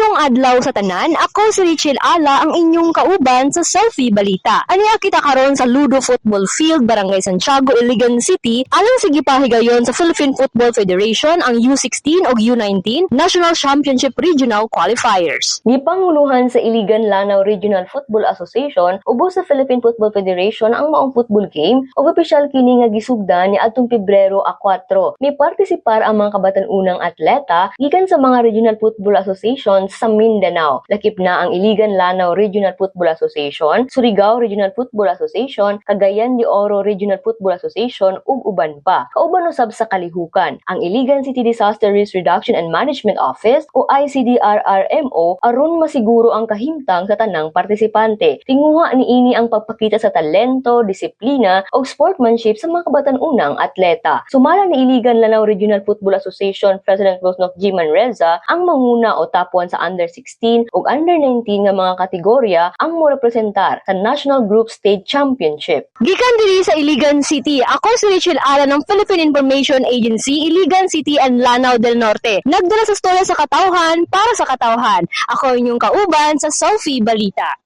Mayong adlaw sa tanan, ako si Richel Ala ang inyong kauban sa Selfie Balita. Aniya kita karon sa Ludo Football Field, Barangay Santiago, Iligan City, alang sige pahigayon sa Philippine Football Federation ang U16 o U19 National Championship Regional Qualifiers. Gipanguluhan sa Iligan Lanao Regional Football Association ubos sa Philippine Football Federation ang maong football game ug opisyal kini nga gisugdan ni adtong Pebrero 4. May partisipar ang mga kabatan-unang atleta gikan sa mga Regional Football Association sa Mindanao. Lakip na ang Iligan Lanao Regional Football Association, Surigao Regional Football Association, Cagayan de Oro Regional Football Association ug uban pa. Kauban usab sa kalihukan ang Iligan City Disaster Risk Reduction and Management Office o ICDRRMO aron masiguro ang kahimtang sa tanang partisipante. Tinguha niini ang pagpakita sa talento, disiplina ug sportsmanship sa mga kabatan-unang atleta. Sumala ni Iligan Lanao Regional Football Association President Rosnoff G. Manreza ang manguna o top 1 sa under 16 ug under 19 nga mga kategorya ang morepresentar sa National Group Stage Championship. Gikan diri sa Iligan City, ako si Richel Ala ng Philippine Information Agency, Iligan City and Lanao del Norte. Nagdala sa storya sa katawhan para sa katawhan. Ako inyong kauban sa Selfie Balita.